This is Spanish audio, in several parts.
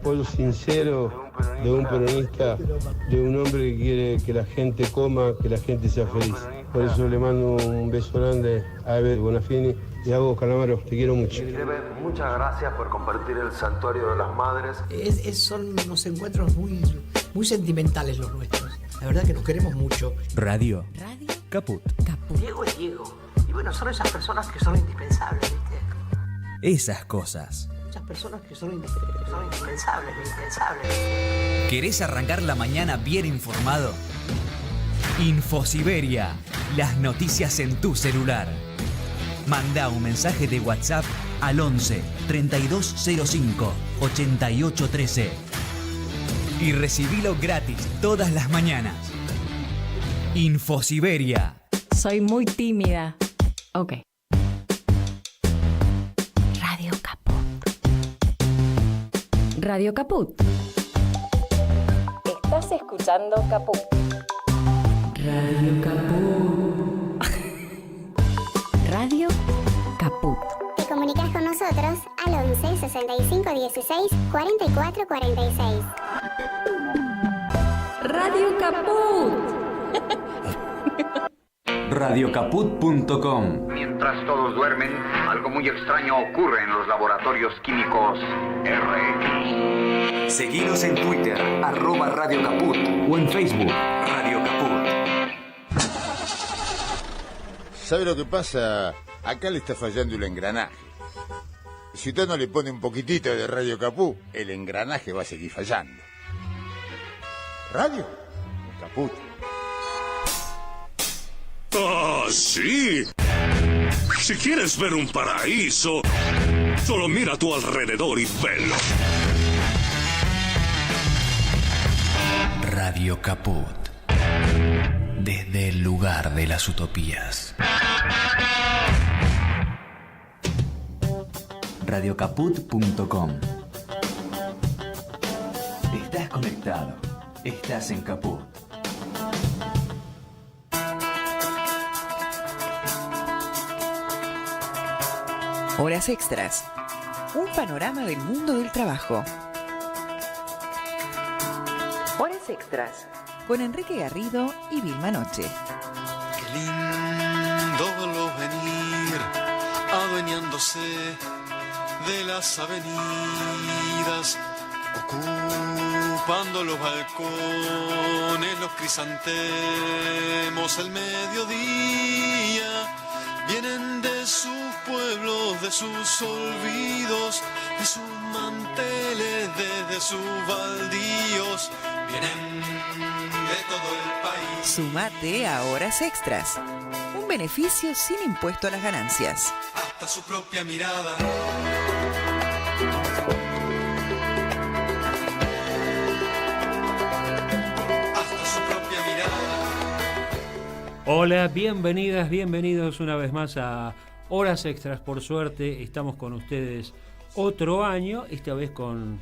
apoyo sincero de un peronista, de un hombre que quiere que la gente coma, que la gente sea feliz. Por eso le mando un beso grande a Ever Bonafini y a vos, Calamaro, te quiero mucho. Muchas gracias por compartir el Santuario de las Madres. Son unos encuentros muy sentimentales los nuestros. La verdad que nos queremos mucho. Radio Caput. Diego es Diego. Y bueno, son esas personas que son indispensables, ¿viste? Esas cosas. Muchas personas que son indispensables. ¿Querés arrancar la mañana bien informado? Infosiberia, las noticias en tu celular. Manda un mensaje de WhatsApp al 11 3205 8813 y recibilo gratis todas las mañanas. Infosiberia. Soy muy tímida. Ok. Radio Caput. Radio Caput. Estás escuchando Caput. Radio Caput. Radio Caput. Te comunicas con nosotros al 11 65 16 44 46. Radio Caput. Radiocaput.com. Mientras todos duermen, algo muy extraño ocurre en los laboratorios químicos RX. Seguinos en Twitter, @Radio Caput, o en Facebook, Radio Caput. ¿Sabe lo que pasa? Acá le está fallando el engranaje. Si usted no le pone un poquitito de Radio Caput, el engranaje va a seguir fallando. Radio Caput. ¡Ah, sí! Si quieres ver un paraíso, solo mira a tu alrededor y velo. Radio Caput. Desde el lugar de las utopías. Radiocaput.com. Estás conectado. Estás en Caput. Horas extras. Un panorama del mundo del trabajo. Horas extras. Con Enrique Garrido y Vilma Noche. Qué lindo verlo venir, adueñándose de las avenidas, ocupando los balcones, los crisantemos, el mediodía. Vienen de sus pueblos, de sus olvidos, de sus manteles, desde sus baldíos. Vienen de todo el país. Sumate a Horas Extras. Un beneficio sin impuesto a las ganancias. Hasta su propia mirada. Hasta su propia mirada. Hola, bienvenidas, bienvenidos una vez más a Horas Extras. Por suerte estamos con ustedes otro año, esta vez con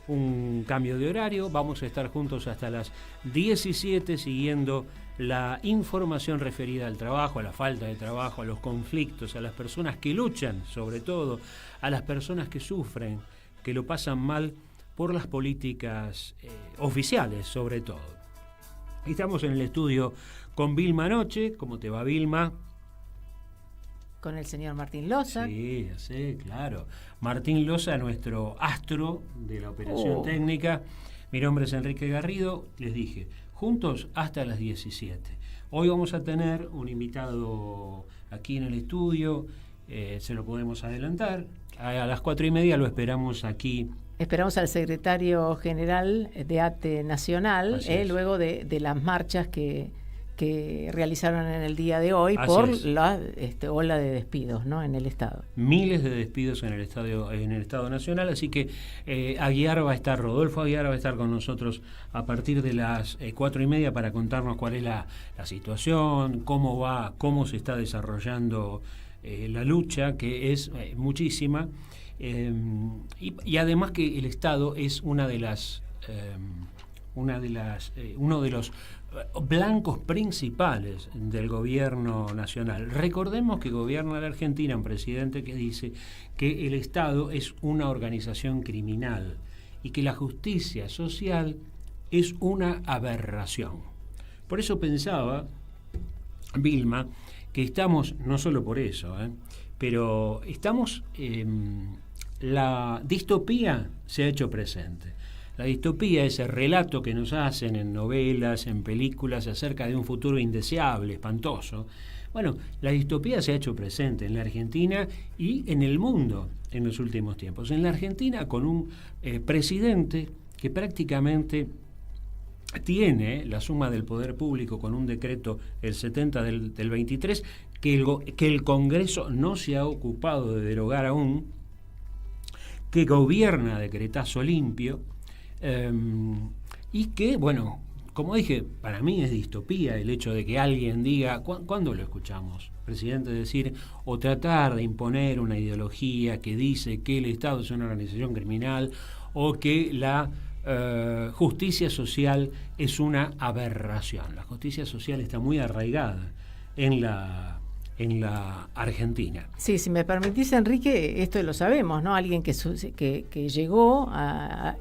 un cambio de horario. Vamos a estar juntos hasta las 17 siguiendo la información referida al trabajo, a la falta de trabajo, a los conflictos, a las personas que luchan, sobre todo, a las personas que sufren, que lo pasan mal por las políticas oficiales, sobre todo. Estamos en el estudio con Vilma Noche. ¿Cómo te va, Vilma? Con el señor Martín Loza. Sí, claro. Martín Loza, nuestro astro de la operación técnica. Mi nombre es Enrique Garrido, les dije, juntos hasta las 17. Hoy vamos a tener un invitado aquí en el estudio, se lo podemos adelantar. A las 4:30 lo esperamos aquí. Esperamos al secretario general de ATE Nacional, luego de las marchas que realizaron en el día de hoy por la ola de despidos, ¿no?, en el Estado. Miles de despidos en el Estado Nacional, así que Rodolfo Aguiar va a estar con nosotros a partir de las 4:30 para contarnos cuál es la situación, cómo se está desarrollando la lucha, que es muchísima, y además que el Estado es uno de los blancos principales del gobierno nacional. Recordemos que gobierna la Argentina un presidente que dice que el Estado es una organización criminal y que la justicia social es una aberración. Por eso pensaba, Vilma, que estamos, no solo por eso, pero estamos, la distopía se ha hecho presente. La distopía, ese relato que nos hacen en novelas, en películas acerca de un futuro indeseable, espantoso. Bueno, la distopía se ha hecho presente en la Argentina y en el mundo en los últimos tiempos. En la Argentina con un presidente que prácticamente tiene la suma del poder público con un decreto, el 70 del 23, que el Congreso no se ha ocupado de derogar aún, que gobierna a decretazo limpio, y que, bueno, como dije, para mí es distopía el hecho de que alguien diga, ¿cuándo lo escuchamos? Presidente decir o tratar de imponer una ideología que dice que el Estado es una organización criminal o que la justicia social es una aberración. La justicia social está muy arraigada en la Argentina. Sí, si me permitís, Enrique, esto lo sabemos, ¿no? Alguien que llegó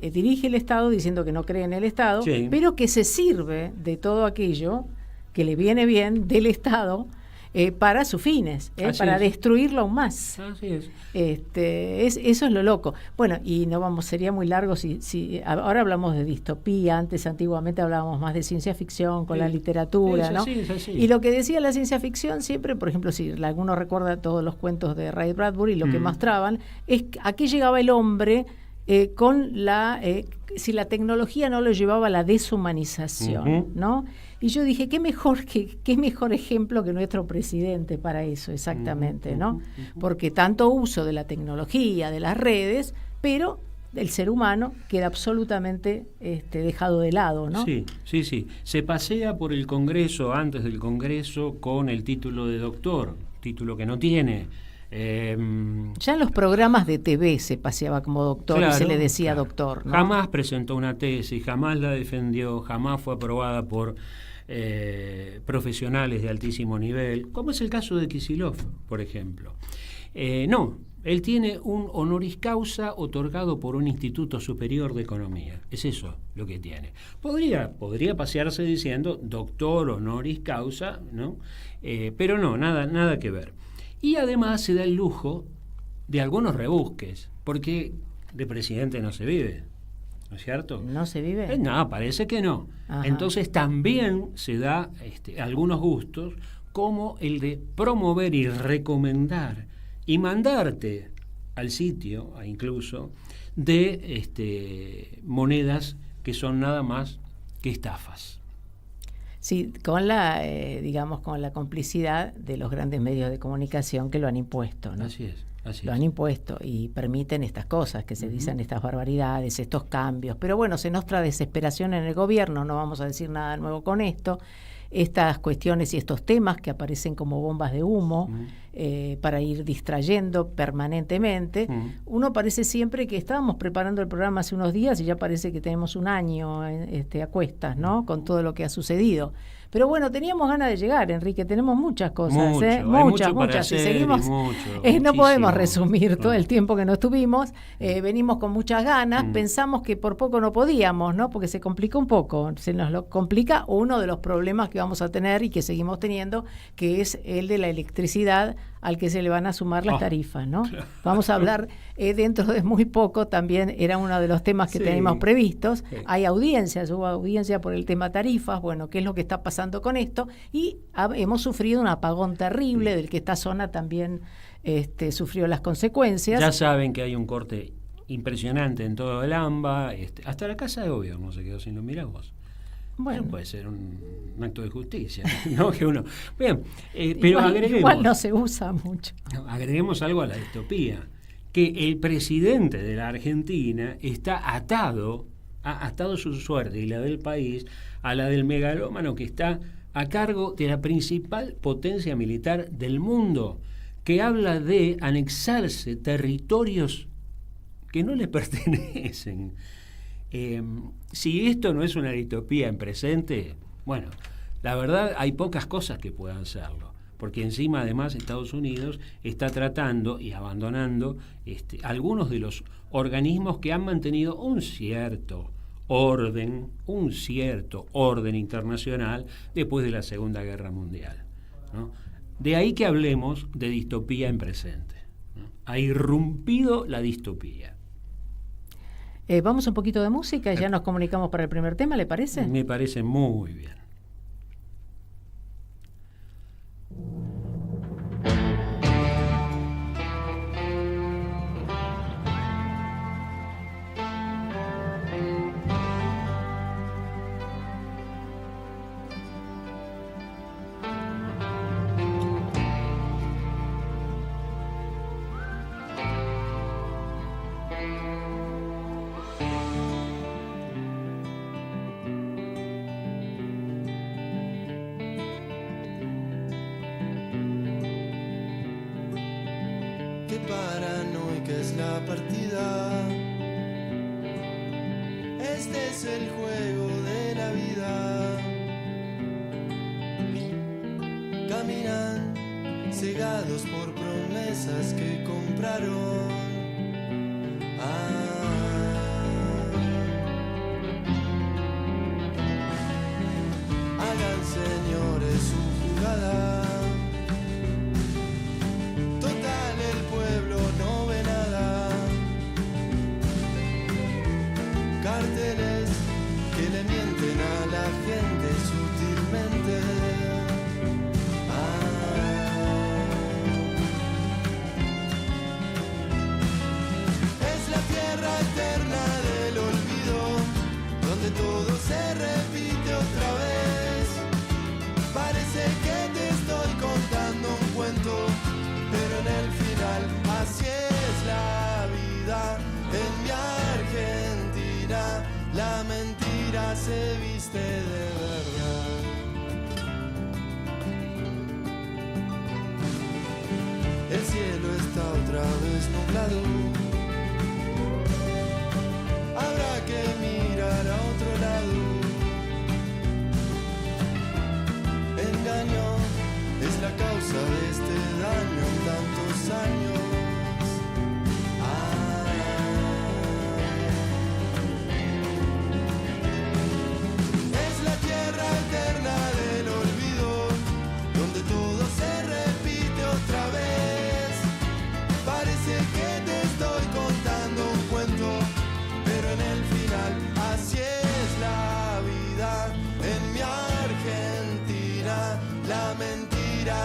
dirige el Estado diciendo que no cree en el Estado, sí, pero que se sirve de todo aquello que le viene bien del Estado para sus fines, para destruirlo aún más. Así es. Eso es lo loco. Bueno, y sería muy largo si ahora hablamos de distopía, antiguamente hablábamos más de ciencia ficción con la literatura, ¿no? Sí. Y lo que decía la ciencia ficción siempre, por ejemplo, si alguno recuerda todos los cuentos de Ray Bradbury, lo que mostraban es a qué llegaba el hombre con si la tecnología no lo llevaba a la deshumanización, ¿no? Y yo dije, qué mejor ejemplo que nuestro presidente para eso, exactamente, ¿no? Porque tanto uso de la tecnología, de las redes, pero el ser humano queda absolutamente dejado de lado, ¿no? Sí. Se pasea por el Congreso, antes del Congreso, con el título de doctor, título que no tiene. Ya en los programas de TV se paseaba como doctor, claro, y se le decía doctor, ¿no? Jamás presentó una tesis, jamás la defendió, jamás fue aprobada por profesionales de altísimo nivel, como es el caso de Kicillof, por ejemplo. No, él tiene un honoris causa otorgado por un Instituto Superior de Economía. Es eso lo que tiene. Podría pasearse diciendo doctor honoris causa, ¿no? Pero no, nada que ver. Y además se da el lujo de algunos rebusques, porque de presidente no se vive, ¿no es cierto? ¿No se vive? No, parece que no. Ajá. Entonces también se da algunos gustos, como el de promover y recomendar y mandarte al sitio, incluso, de monedas que son nada más que estafas. Sí, con la complicidad de los grandes medios de comunicación que lo han impuesto, ¿no? Así es. Lo han impuesto y permiten estas cosas, que se dicen estas barbaridades, estos cambios. Pero bueno, se nostra desesperación en el gobierno, no vamos a decir nada nuevo con esto. Estas cuestiones y estos temas que aparecen como bombas de humo para ir distrayendo permanentemente. Uno parece siempre que estábamos preparando el programa hace unos días y ya parece que tenemos un año a cuestas, ¿no? Con todo lo que ha sucedido. Pero bueno, teníamos ganas de llegar, Enrique, tenemos muchas cosas, muchas, y seguimos, no podemos resumir todo el tiempo que no estuvimos, venimos con muchas ganas, pensamos que por poco no podíamos, ¿no? Porque se complicó un poco, se nos lo complica uno de los problemas que vamos a tener y que seguimos teniendo, que es el de la electricidad, al que se le van a sumar las tarifas, ¿no? Claro. Vamos a hablar dentro de muy poco, también era uno de los temas que teníamos previstos. Hay hubo audiencia por el tema tarifas, bueno, qué es lo que está pasando con esto, y hemos sufrido un apagón terrible del que esta zona también sufrió las consecuencias. Ya saben que hay un corte impresionante en todo el AMBA, hasta la Casa de Gobierno se quedó sin luz, mirá vos. Bueno, puede ser un acto de justicia, ¿no? Que uno. Bien, pero agreguemos. Igual no se usa mucho. Agreguemos algo a la distopía, que el presidente de la Argentina está ha atado su suerte y la del país a la del megalómano que está a cargo de la principal potencia militar del mundo, que habla de anexarse territorios que no le pertenecen. Si esto no es una distopía en presente, bueno, la verdad hay pocas cosas que puedan serlo. porque encima además Estados Unidos está tratando y abandonando algunos de los organismos que han mantenido un cierto orden internacional después de la Segunda Guerra Mundial, ¿no? De ahí que hablemos de distopía en presente, ¿no? Ha irrumpido la distopía. Vamos un poquito de música y ya nos comunicamos para el primer tema, ¿le parece? Me parece muy bien.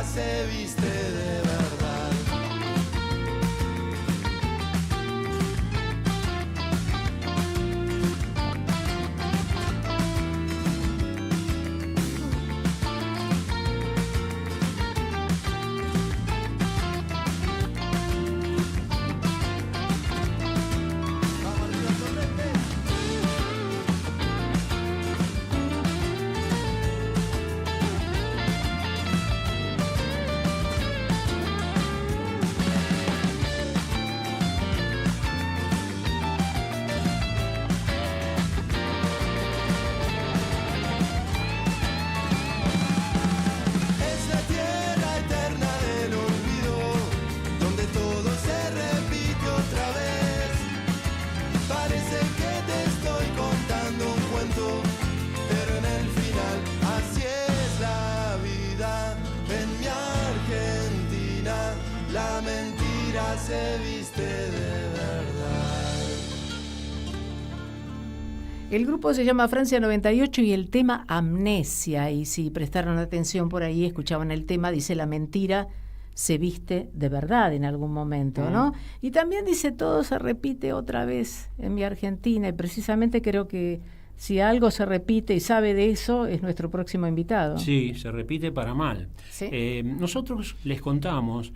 Se viste de verdad. El grupo se llama Francia 98 y el tema Amnesia, y si prestaron atención por ahí, escuchaban el tema, dice la mentira se viste de verdad en algún momento, ¿no? Y también dice todo se repite otra vez en mi Argentina, y precisamente creo que si algo se repite y sabe de eso, es nuestro próximo invitado. Sí, se repite para mal. ¿Sí? Nosotros les contamos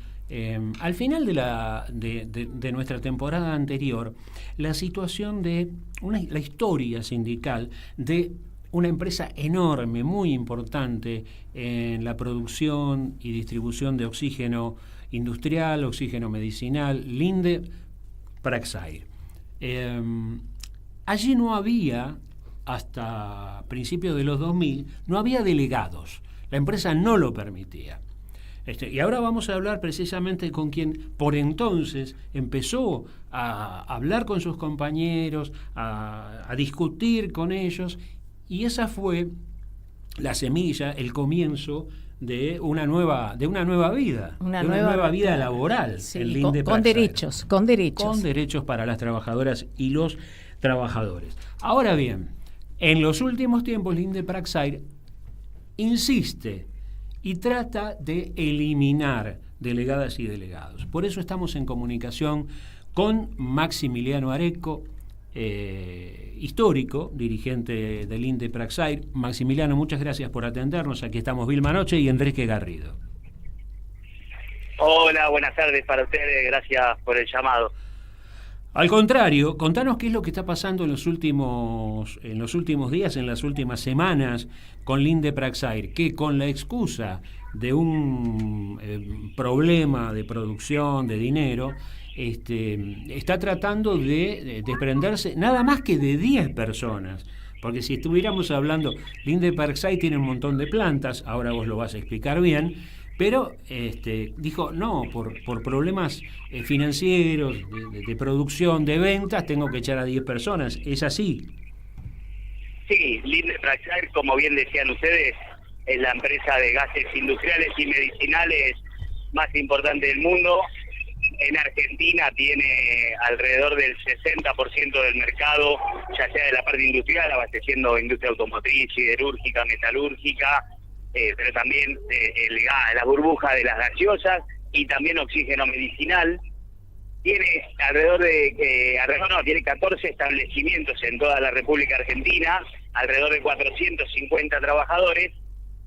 al final de nuestra temporada anterior la situación de la historia sindical de una empresa enorme, muy importante en la producción y distribución de oxígeno industrial, oxígeno medicinal, Linde Praxair. Allí no había, hasta principios de los 2000, no había delegados. La empresa no lo permitía. Y ahora vamos a hablar precisamente con quien por entonces empezó a hablar con sus compañeros, a discutir con ellos, y esa fue la semilla, el comienzo de una nueva vida, una nueva vida laboral, sí, el Linde con derechos, con derechos para las trabajadoras y los trabajadores. Ahora bien, en los últimos tiempos Linde Praxair insiste y trata de eliminar delegadas y delegados. Por eso estamos en comunicación con Maximiliano Areco, histórico, dirigente del Linde Praxair. Maximiliano, muchas gracias por atendernos. Aquí estamos Vilma Noche y Enrique Garrido. Hola, buenas tardes para ustedes, gracias por el llamado. Al contrario, contanos qué es lo que está pasando en los últimos días, en las últimas semanas con Linde Praxair, que con la excusa de un problema de producción, de dinero, está tratando de desprenderse nada más que de 10 personas. Porque si estuviéramos hablando, Linde Praxair tiene un montón de plantas, ahora vos lo vas a explicar bien, pero dijo, no, por problemas financieros, de producción, de ventas, tengo que echar a 10 personas. ¿Es así? Sí, Linde Praxair, como bien decían ustedes, es la empresa de gases industriales y medicinales más importante del mundo. En Argentina tiene alrededor del 60% del mercado, ya sea de la parte industrial, abasteciendo industria automotriz, siderúrgica, metalúrgica, pero también el gas, la burbuja de las gaseosas y también oxígeno medicinal. Tiene tiene 14 establecimientos en toda la República Argentina, alrededor de 450 trabajadores,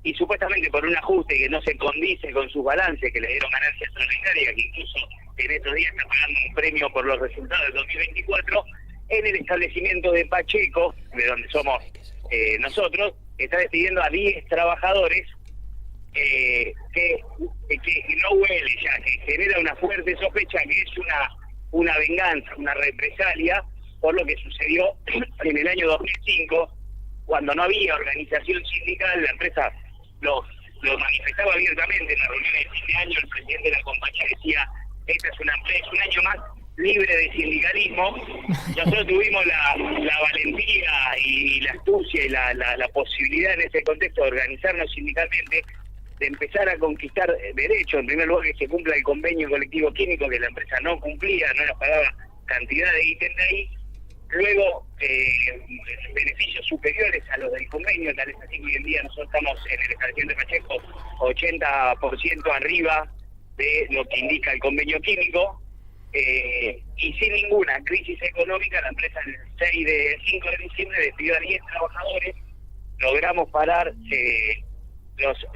y supuestamente por un ajuste que no se condice con sus balances, que le dieron ganancias extraordinarias, que incluso en estos días está pagando un premio por los resultados del 2024, en el establecimiento de Pacheco, de donde somos nosotros, está despidiendo a 10 trabajadores que no huele ya, que genera una fuerte sospecha que es una venganza, una represalia por lo que sucedió en el año 2005, cuando no había organización sindical. La empresa lo manifestaba abiertamente en las reuniones de fin de año. El presidente de la compañía decía, esta es una empresa, un año más libre de sindicalismo. Nosotros tuvimos la valentía y la astucia y la posibilidad en ese contexto de organizarnos sindicalmente, de empezar a conquistar derechos. En primer lugar, que se cumpla el convenio colectivo químico, que la empresa no cumplía, no nos pagaba cantidad de ítem de ahí. Luego, beneficios superiores a los del convenio, tal es así que hoy en día nosotros estamos en el establecimiento de Pacheco 80% arriba de lo que indica el convenio químico, y sin ninguna crisis económica. La empresa el 5 de diciembre despidió a 10 trabajadores. Logramos parar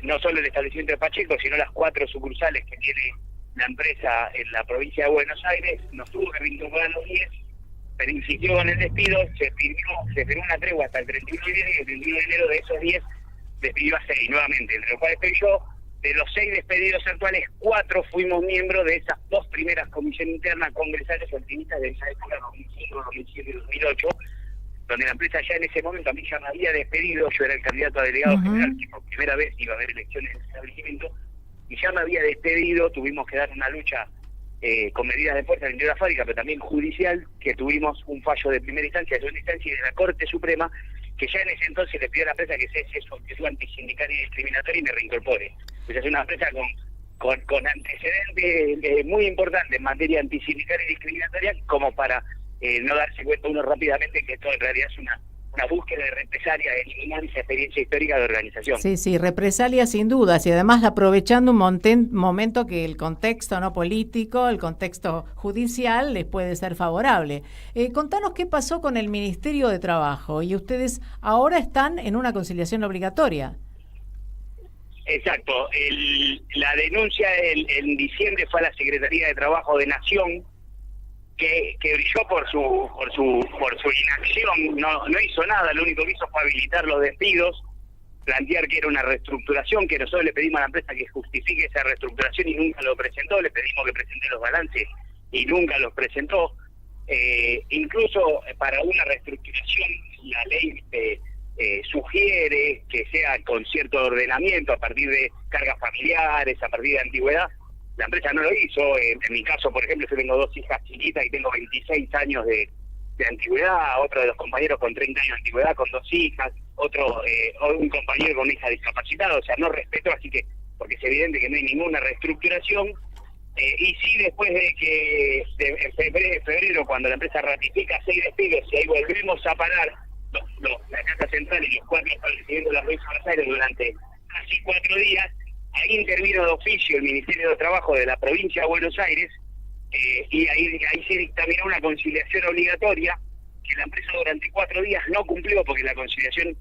no solo el establecimiento de Pacheco, sino las 4 sucursales que tiene la empresa en la provincia de Buenos Aires. Nos tuvo que reincorporar los 10, pero insistió con el despido. Se firmó una tregua hasta el 31 de enero, y el 31 de enero de esos 10 despidió a 6 nuevamente, entre los cuales estoy yo. De los 6 despedidos actuales, 4 fuimos miembros de esas 2 primeras comisiones internas congresales o activistas de esa época, 2005, 2007 y 2008, donde la empresa ya en ese momento a mí ya me había despedido. Yo era el candidato a delegado general, que por primera vez iba a haber elecciones en el establecimiento, y ya me había despedido. Tuvimos que dar una lucha con medidas de fuerza al interior de la fábrica, pero también judicial, que tuvimos un fallo de primera instancia, de segunda instancia y de la Corte Suprema, que ya en ese entonces le pidió a la empresa que cese su actitud antisindical y discriminatoria y me reincorpore. Pues es una empresa con antecedentes muy importantes en materia antisindical y discriminatoria, como para no darse cuenta uno rápidamente que esto en realidad es una búsqueda de represalia, de eliminar esa experiencia histórica de organización. Sí, represalia sin dudas, y además aprovechando un momento que el contexto no político, el contexto judicial les puede ser favorable. Contanos qué pasó con el Ministerio de Trabajo, y ustedes ahora están en una conciliación obligatoria. Exacto. La denuncia en diciembre fue a la Secretaría de Trabajo de Nación, que brilló por su inacción. No hizo nada, lo único que hizo fue habilitar los despidos, plantear que era una reestructuración, que nosotros le pedimos a la empresa que justifique esa reestructuración y nunca lo presentó. Le pedimos que presente los balances y nunca los presentó. Incluso para una reestructuración, la ley sugiere que sea con cierto ordenamiento a partir de cargas familiares, a partir de antigüedad. La empresa no lo hizo. En mi caso, por ejemplo, yo tengo 2 hijas chiquitas y tengo 26 años de antigüedad, otro de los compañeros con 30 años de antigüedad con 2 hijas, un compañero con una hija discapacitada, o sea, no respetó, así que, porque es evidente que no hay ninguna reestructuración. Y sí, después de que en febrero, cuando la empresa ratifica 6 despidos, y ahí volvemos a parar la Casa Central y los 4 establecimientos de la provincia de Buenos Aires durante casi 4 días, ahí intervino de oficio el Ministerio de Trabajo de la provincia de Buenos Aires, y ahí se dictaminó una conciliación obligatoria que la empresa durante 4 días no cumplió, porque la conciliación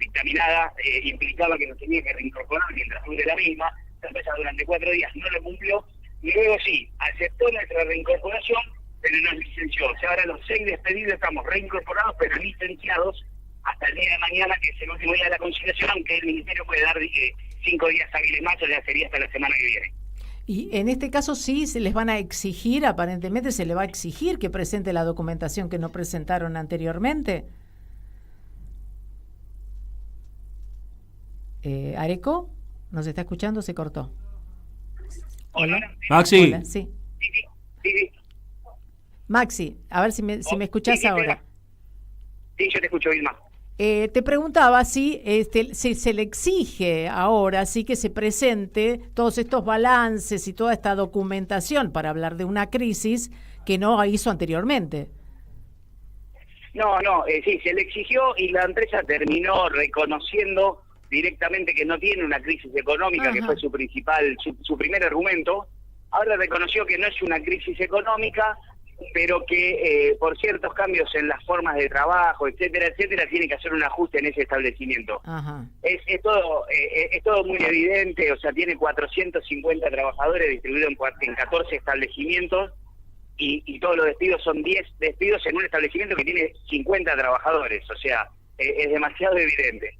dictaminada implicaba que nos tenía que reincorporar mientras dure la misma. La empresa durante 4 días no lo cumplió, y luego sí, aceptó nuestra reincorporación, pero nos licenció. O sea, ahora los 6 despedidos estamos reincorporados, pero licenciados hasta el día de mañana, que es el último día de la conciliación, aunque el Ministerio puede dar 5 días hábiles más, o ya sería hasta la semana que viene. Y en este caso sí se les van a exigir, aparentemente se le va a exigir que presente la documentación que no presentaron anteriormente. ¿Areco? ¿Nos está escuchando? Se cortó. Hola. Maxi. Hola, sí. Sí. Maxi, a ver si me escuchás ahora. Sí, yo te escucho, Vilma. Te preguntaba si se le exige ahora sí que se presente todos estos balances y toda esta documentación para hablar de una crisis que no hizo anteriormente. No, sí, se le exigió y la empresa terminó reconociendo directamente que no tiene una crisis económica, que fue su primer argumento. Ahora reconoció que no es una crisis económica, pero que por ciertos cambios en las formas de trabajo, etcétera, tiene que hacer un ajuste en ese establecimiento. Es todo muy evidente. O sea, tiene 450 trabajadores distribuidos en 14 establecimientos, y todos los despidos son 10 despidos en un establecimiento que tiene 50 trabajadores. O sea, es demasiado evidente.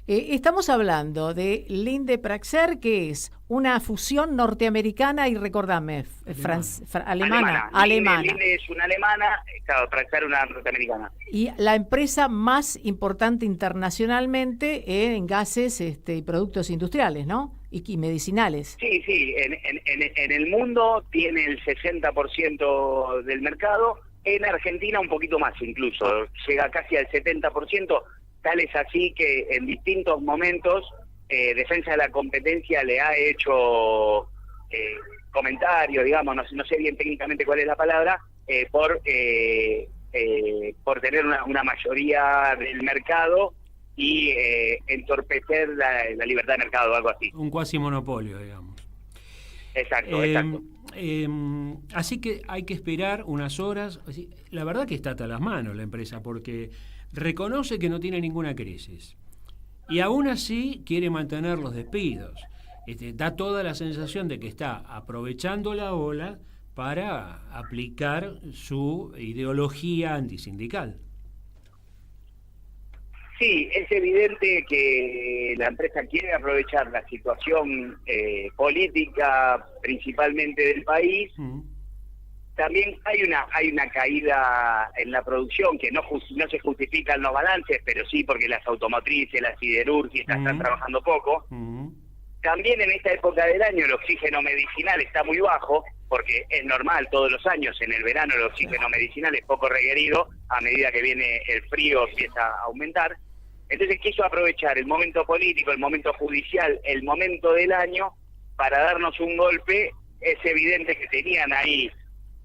Estamos hablando de Linde Praxair, que es una fusión norteamericana y, recordame, alemana. Linde es una alemana, Praxair una norteamericana. Y la empresa más importante internacionalmente en gases y productos industriales, ¿no? Y medicinales. Sí, en el mundo tiene el 60% del mercado, en Argentina un poquito más incluso, llega casi al 70%. Tal es así que en distintos momentos Defensa de la Competencia le ha hecho comentarios, digamos, no sé bien técnicamente cuál es la palabra, por tener una mayoría del mercado y entorpecer la libertad de mercado o algo así. Un cuasi monopolio, digamos. Exacto. Así que hay que esperar unas horas. La verdad que está hasta las manos la empresa, porque reconoce que no tiene ninguna crisis y aún así quiere mantener los despidos. Da toda la sensación de que está aprovechando la ola para aplicar su ideología antisindical. Sí, es evidente que la empresa quiere aprovechar la situación política principalmente del país. También hay una caída en la producción que no se justifica en los balances, pero sí porque las automotrices, las siderúrgicas están trabajando poco. También en esta época del año el oxígeno medicinal está muy bajo, porque es normal, todos los años en el verano el oxígeno medicinal es poco requerido, a medida que viene el frío empieza a aumentar. Entonces quiso aprovechar el momento político, el momento judicial, el momento del año para darnos un golpe. Es evidente que tenían ahí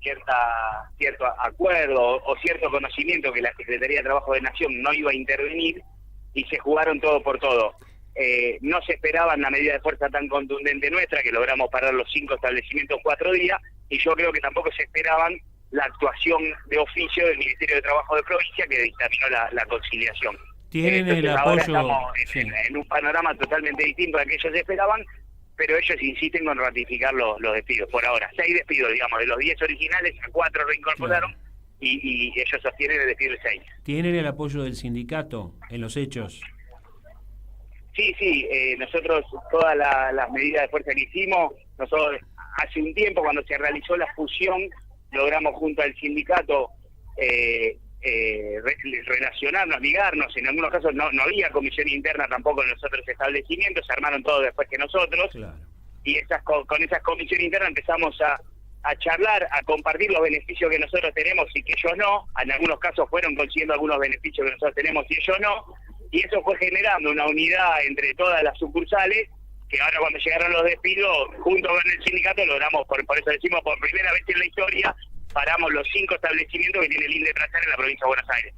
cierto acuerdo o cierto conocimiento que la Secretaría de Trabajo de Nación no iba a intervenir y se jugaron todo por todo. No se esperaban la medida de fuerza tan contundente nuestra, que logramos parar los 5 establecimientos 4 días, y yo creo que tampoco se esperaban la actuación de oficio del Ministerio de Trabajo de Provincia, que dictaminó la conciliación. Tienen el apoyo. Ahora estamos en un panorama totalmente distinto al que ellos esperaban, pero ellos insisten con ratificar los despidos por ahora. 6 despidos, digamos, de los 10 originales a 4 reincorporaron, y ellos sostienen el despido de 6. ¿Tienen el apoyo del sindicato en los hechos? Sí, nosotros todas las medidas de fuerza que hicimos, nosotros hace un tiempo cuando se realizó la fusión, logramos junto al sindicato relacionarnos, ligarnos. En algunos casos no había comisión interna tampoco en los otros establecimientos, se armaron todos después que nosotros. Claro. Y con esas comisiones internas empezamos a charlar, a compartir los beneficios que nosotros tenemos y que ellos no. En algunos casos fueron consiguiendo algunos beneficios que nosotros tenemos y ellos no. Y eso fue generando una unidad entre todas las sucursales, que ahora cuando llegaron los despidos, junto con el sindicato logramos, por eso decimos, por primera vez en la historia, paramos los 5 establecimientos que tiene el INDE Placer en la provincia de Buenos Aires.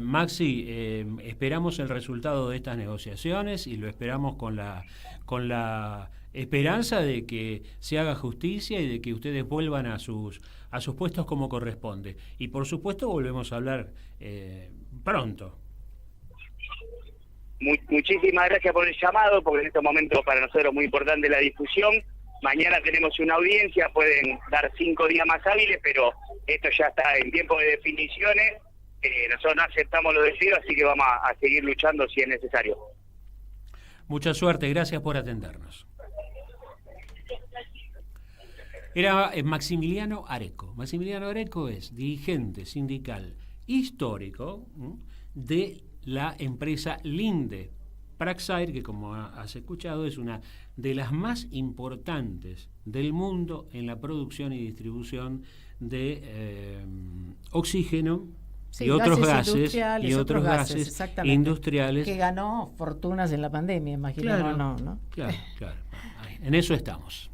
Maxi, esperamos el resultado de estas negociaciones y lo esperamos con la esperanza de que se haga justicia y de que ustedes vuelvan a sus puestos como corresponde. Y por supuesto volvemos a hablar pronto. Muchísimas gracias por el llamado, porque en este momento para nosotros es muy importante la difusión. Mañana tenemos una audiencia, pueden dar 5 días más hábiles, pero esto ya está en tiempo de definiciones. Nosotros no aceptamos los despidos, así que vamos a seguir luchando si es necesario. Mucha suerte, gracias por atendernos. Era Maximiliano Areco. Maximiliano Areco es dirigente sindical histórico de la empresa Linde Praxair, que como has escuchado es una de las más importantes del mundo en la producción y distribución de oxígeno, sí, y otros gases industriales, que ganó fortunas en la pandemia, imagínate. Claro. En eso estamos.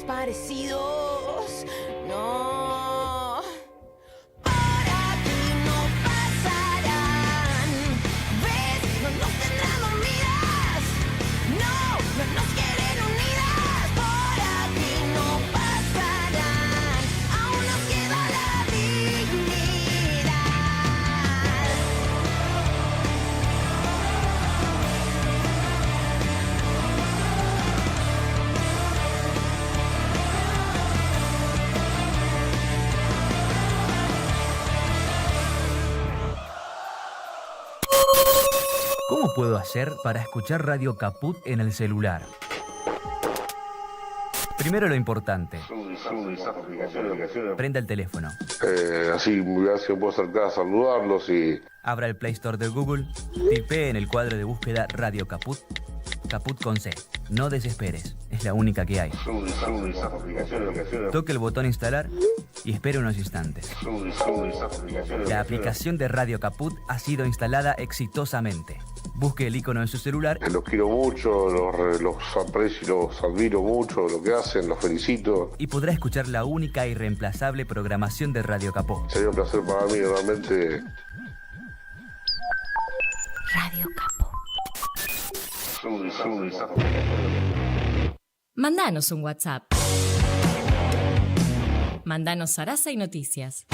Parecidos, no. ¿Cómo puedo hacer para escuchar Radio Caput en el celular? Primero lo importante. Prenda el teléfono. Así puedo acercar a saludarlos y... Abra el Play Store de Google, tipee en el cuadro de búsqueda Radio Caput, Caput con C. No desesperes, es la única que hay. Toque el botón instalar y espere unos instantes. La aplicación de Radio Caput ha sido instalada exitosamente. Busque el icono en su celular. Los quiero mucho, los aprecio y los admiro mucho, lo que hacen, los felicito. Y podrá escuchar la única y irreemplazable programación de Radio Caput. Sería un placer para mí, realmente. Radio Caput. Mandanos un WhatsApp. Mandanos Sarasa y Noticias.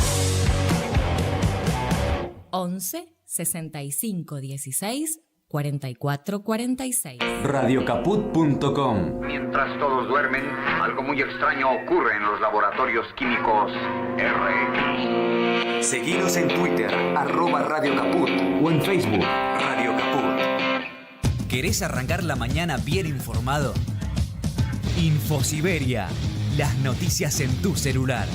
11 65 16 44 46. Radiocaput.com. Mientras todos duermen, algo muy extraño ocurre en los laboratorios químicos RX. Seguinos en Twitter, @Radio Caput, o en Facebook, Radio Caput. ¿Querés arrancar la mañana bien informado? Infosiberia, las noticias en tu celular.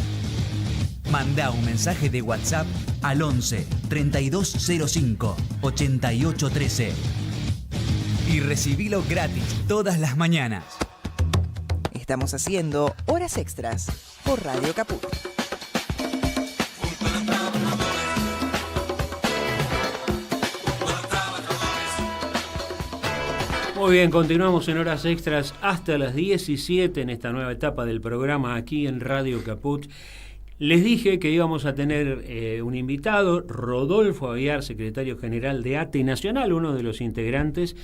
Manda un mensaje de WhatsApp al 11 3205 8813 y recibilo gratis todas las mañanas. Estamos haciendo Horas Extras por Radio Caput. Muy bien, continuamos en Horas Extras hasta las 17 en esta nueva etapa del programa aquí en Radio Caput. Les dije que íbamos a tener un invitado, Rodolfo Aguiar, secretario general de ATE Nacional, uno de los integrantes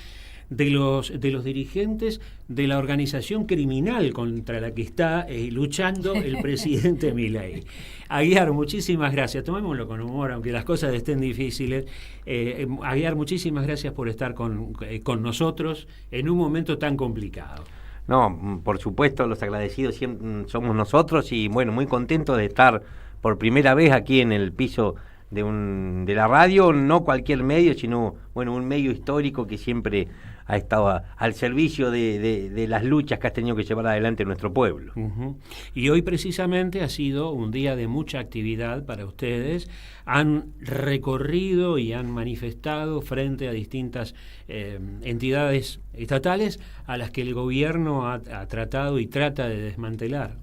de los dirigentes de la organización criminal contra la que está luchando el presidente Milei. Aguiar, muchísimas gracias. Tomémoslo con humor, aunque las cosas estén difíciles. Aguiar, muchísimas gracias por estar con nosotros en un momento tan complicado. No, por supuesto, los agradecidos somos nosotros y bueno, muy contentos de estar por primera vez aquí en el piso de la radio, no cualquier medio, sino bueno, un medio histórico que siempre ha estado al servicio de las luchas que ha tenido que llevar adelante nuestro pueblo. Uh-huh. Y hoy precisamente ha sido un día de mucha actividad para ustedes. Han recorrido y han manifestado frente a distintas entidades estatales a las que el gobierno ha tratado y trata de desmantelar.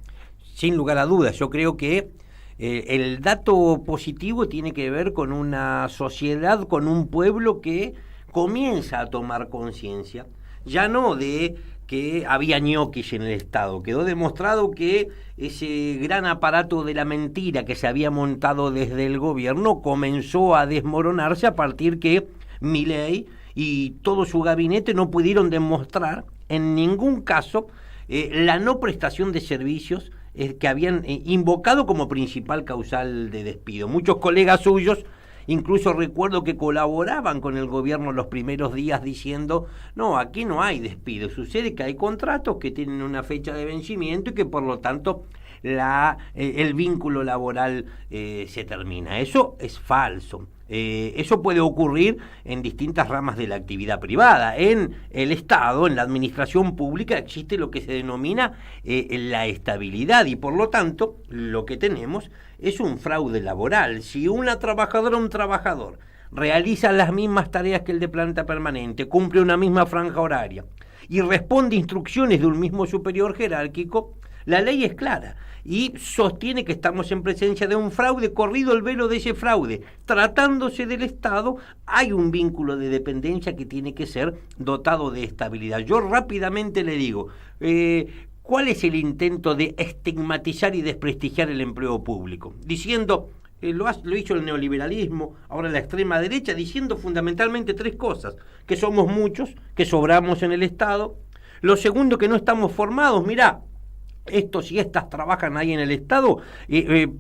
Sin lugar a dudas, yo creo que el dato positivo tiene que ver con una sociedad, con un pueblo que comienza a tomar conciencia, ya no de que había ñoquis en el Estado, quedó demostrado que ese gran aparato de la mentira que se había montado desde el gobierno comenzó a desmoronarse a partir que Milei y todo su gabinete no pudieron demostrar en ningún caso la no prestación de servicios que habían invocado como principal causal de despido. Muchos colegas suyos, incluso recuerdo que colaboraban con el gobierno los primeros días diciendo, no, aquí no hay despido, sucede que hay contratos que tienen una fecha de vencimiento y que por lo tanto el vínculo laboral se termina. Eso es falso. Eso puede ocurrir en distintas ramas de la actividad privada. En el Estado, en la administración pública, existe lo que se denomina la estabilidad y por lo tanto lo que tenemos es un fraude laboral. Si una trabajadora o un trabajador realiza las mismas tareas que el de planta permanente, cumple una misma franja horaria y responde instrucciones de un mismo superior jerárquico, la ley es clara y sostiene que estamos en presencia de un fraude. Corrido el velo de ese fraude, tratándose del Estado, hay un vínculo de dependencia que tiene que ser dotado de estabilidad. Yo rápidamente le digo, ¿cuál es el intento de estigmatizar y desprestigiar el empleo público? Diciendo, lo hizo el neoliberalismo, ahora la extrema derecha, diciendo fundamentalmente tres cosas: que somos muchos, que sobramos en el Estado. Lo segundo, que no estamos formados. Mirá, estos y estas trabajan ahí en el Estado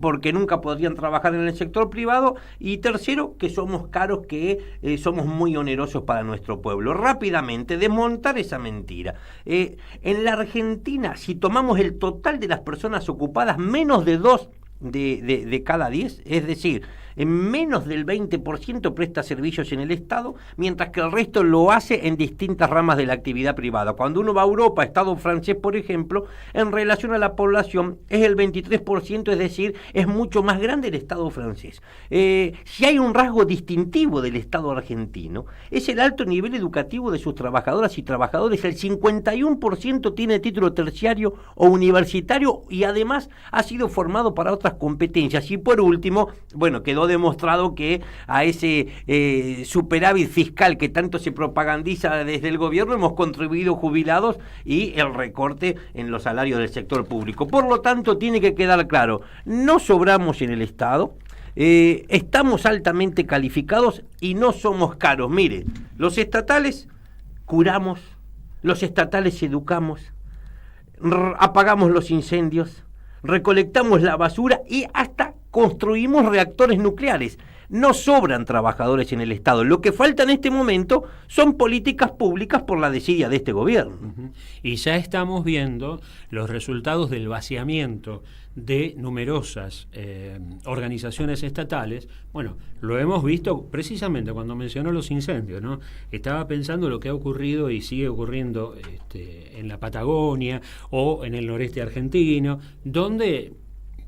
porque nunca podrían trabajar en el sector privado. Y tercero, que somos caros, que somos muy onerosos para nuestro pueblo. Rápidamente, desmontar esa mentira. En la Argentina, si tomamos el total de las personas ocupadas, menos de 2 de cada 10, es decir, En menos del 20% presta servicios en el Estado, mientras que el resto lo hace en distintas ramas de la actividad privada. Cuando uno va a Europa, Estado francés, por ejemplo, en relación a la población es el 23%, es decir, es mucho más grande el Estado francés. Si hay un rasgo distintivo del Estado argentino, es el alto nivel educativo de sus trabajadoras y trabajadores. El 51% tiene título terciario o universitario y además ha sido formado para otras competencias. Y por último, bueno, quedó demostrado que a ese superávit fiscal que tanto se propagandiza desde el gobierno hemos contribuido jubilados y el recorte en los salarios del sector público. Por lo tanto, tiene que quedar claro, no sobramos en el Estado, estamos altamente calificados y no somos caros. Mire, los estatales curamos, los estatales educamos, apagamos los incendios, recolectamos la basura y hasta construimos reactores nucleares. No sobran trabajadores en el Estado. Lo que falta en este momento son políticas públicas por la desidia de este gobierno. Y ya estamos viendo los resultados del vaciamiento de numerosas organizaciones estatales. Bueno, lo hemos visto precisamente cuando mencionó los incendios, ¿no? Estaba pensando lo que ha ocurrido y sigue ocurriendo en la Patagonia o en el noreste argentino, donde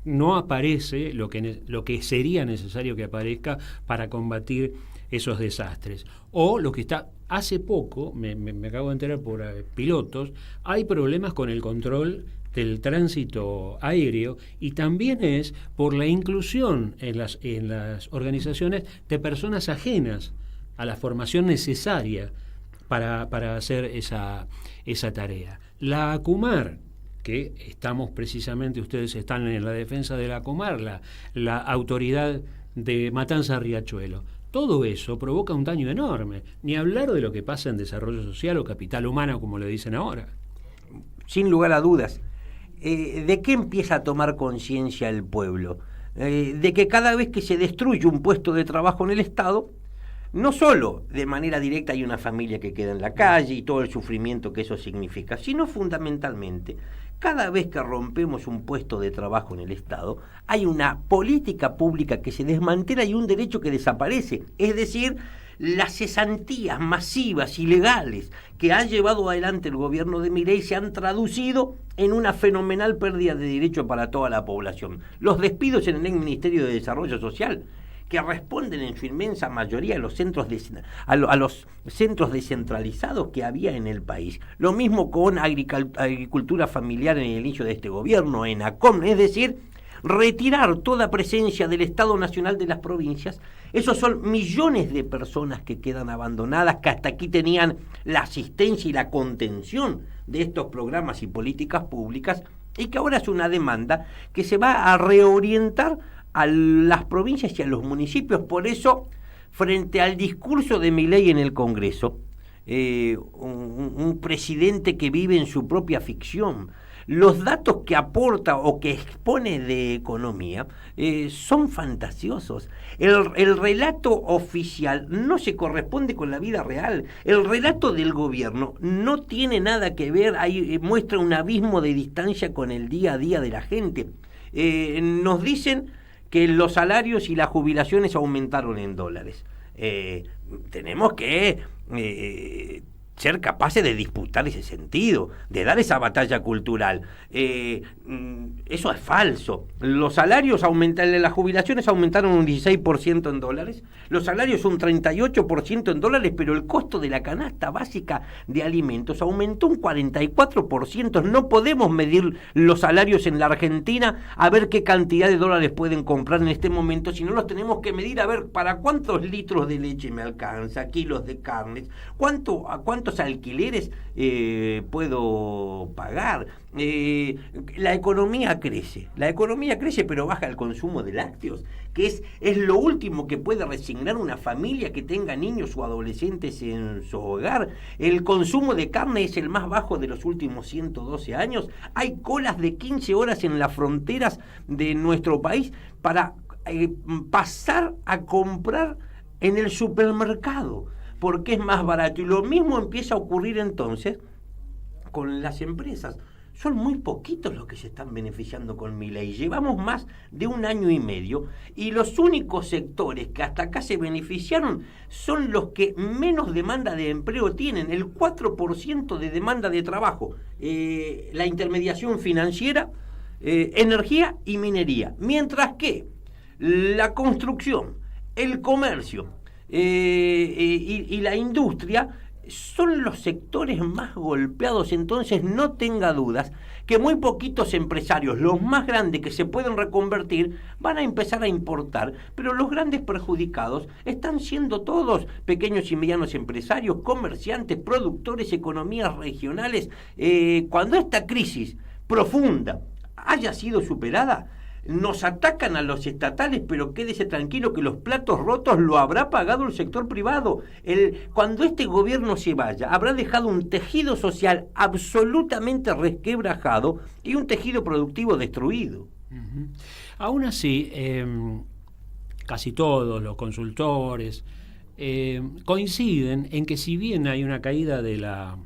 no aparece lo que sería necesario que aparezca para combatir esos desastres. O lo que está, hace poco, me acabo de enterar por pilotos, hay problemas con el control del tránsito aéreo y también es por la inclusión en las organizaciones de personas ajenas a la formación necesaria para hacer esa tarea. La ACUMAR, que estamos precisamente, ustedes están en la defensa de la ACUMAR, la autoridad de Matanza Riachuelo. Todo eso provoca un daño enorme, ni hablar de lo que pasa en desarrollo social o capital humano, como le dicen ahora. Sin lugar a dudas. ¿De qué empieza a tomar conciencia el pueblo? De que cada vez que se destruye un puesto de trabajo en el Estado, no solo de manera directa hay una familia que queda en la calle y todo el sufrimiento que eso significa, sino fundamentalmente, cada vez que rompemos un puesto de trabajo en el Estado, hay una política pública que se desmantela y un derecho que desaparece. Es decir, las cesantías masivas, ilegales, que ha llevado adelante el gobierno de Milei se han traducido en una fenomenal pérdida de derecho para toda la población. Los despidos en el Ministerio de Desarrollo Social, que responden en su inmensa mayoría a los centros descentralizados que había en el país. Lo mismo con agricultura familiar en el inicio de este gobierno, en ACOM, es decir, retirar toda presencia del Estado Nacional de las provincias. Esos son millones de personas que quedan abandonadas, que hasta aquí tenían la asistencia y la contención de estos programas y políticas públicas, y que ahora es una demanda que se va a reorientar a las provincias y a los municipios. Por eso, frente al discurso de Milei en el Congreso, un presidente que vive en su propia ficción, los datos que aporta o que expone de economía son fantasiosos. El relato oficial no se corresponde con la vida real. El relato del gobierno no tiene nada que ver, muestra un abismo de distancia con el día a día de la gente. Nos dicen que los salarios y las jubilaciones aumentaron en dólares. Tenemos que ser capaces de disputar ese sentido, de dar esa batalla cultural. Eso es falso. Los salarios aumentaron, las jubilaciones aumentaron un 16% en dólares, los salarios un 38% en dólares, pero el costo de la canasta básica de alimentos aumentó un 44%. No podemos medir los salarios en la Argentina a ver qué cantidad de dólares pueden comprar en este momento, sino los tenemos que medir a ver para cuántos litros de leche me alcanza, kilos de carnes, a cuántos alquileres puedo pagar. La economía crece, pero baja el consumo de lácteos, que es lo último que puede resignar una familia que tenga niños o adolescentes en su hogar. El consumo de carne es el más bajo de los últimos 112 años. Hay colas de 15 horas en las fronteras de nuestro país para pasar a comprar en el supermercado, porque es más barato. Y lo mismo empieza a ocurrir entonces con las empresas. son muy poquitos los que se están beneficiando con Milei. Llevamos más de 1 año y medio y los únicos sectores que hasta acá se beneficiaron son los que menos demanda de empleo tienen, el 4% de demanda de trabajo, la intermediación financiera, energía y minería. Mientras que la construcción, el comercio y la industria son los sectores más golpeados. Entonces no tenga dudas que muy poquitos empresarios, los más grandes que se pueden reconvertir, van a empezar a importar, pero los grandes perjudicados están siendo todos pequeños y medianos empresarios, comerciantes, productores, economías regionales. Cuando esta crisis profunda haya sido superada, nos atacan a los estatales, pero quédese tranquilo que los platos rotos lo habrá pagado el sector privado. Cuando este gobierno se vaya, habrá dejado un tejido social absolutamente resquebrajado y un tejido productivo destruido. Aún así, casi todos los consultores coinciden en que si bien hay una caída de la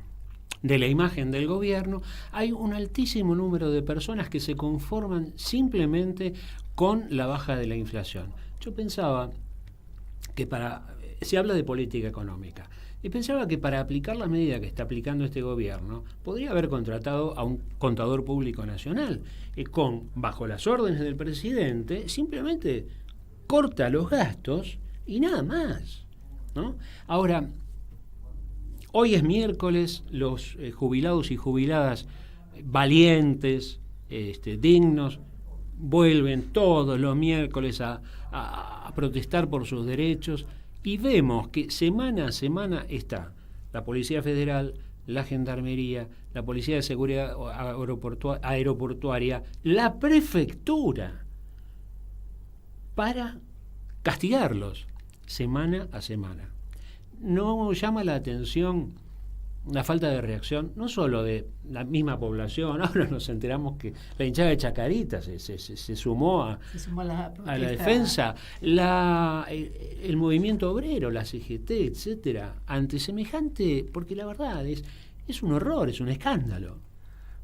imagen del gobierno, hay un altísimo número de personas que se conforman simplemente con la baja de la inflación. Yo pensaba que se habla de política económica, y pensaba que para aplicar las medidas que está aplicando este gobierno, podría haber contratado a un contador público nacional, bajo las órdenes del presidente, simplemente corta los gastos y nada más, ¿no? Ahora, hoy es miércoles, los jubilados y jubiladas valientes, dignos, vuelven todos los miércoles a protestar por sus derechos, y vemos que semana a semana está la Policía Federal, la Gendarmería, la Policía de Seguridad Aeroportuaria, la Prefectura, para castigarlos semana a semana. No llama la atención la falta de reacción, no solo de la misma población. Ahora nos enteramos que la hinchada de Chacarita se sumó a la defensa, el movimiento obrero, la CGT, etcétera, ante semejante, porque la verdad es un horror, es un escándalo.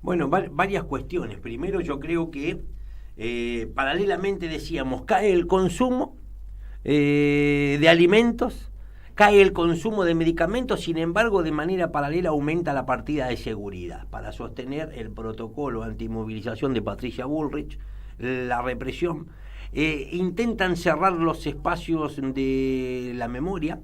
Bueno, varias cuestiones. Primero, yo creo que paralelamente decíamos, cae el consumo de alimentos, cae el consumo de medicamentos, sin embargo, de manera paralela aumenta la partida de seguridad para sostener el protocolo antimovilización de Patricia Bullrich, la represión. Intentan cerrar los espacios de la memoria,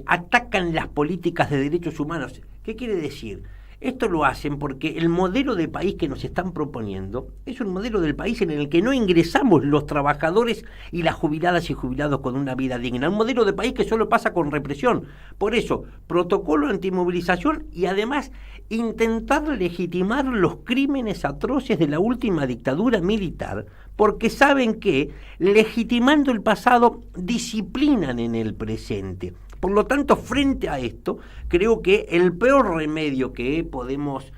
atacan las políticas de derechos humanos. ¿Qué quiere decir? Esto lo hacen porque el modelo de país que nos están proponiendo es un modelo del país en el que no ingresamos los trabajadores y las jubiladas y jubilados con una vida digna. Un modelo de país que solo pasa con represión. Por eso, protocolo antimovilización y además intentar legitimar los crímenes atroces de la última dictadura militar, porque saben que, legitimando el pasado, disciplinan en el presente. Por lo tanto, frente a esto, creo que el peor remedio que podemos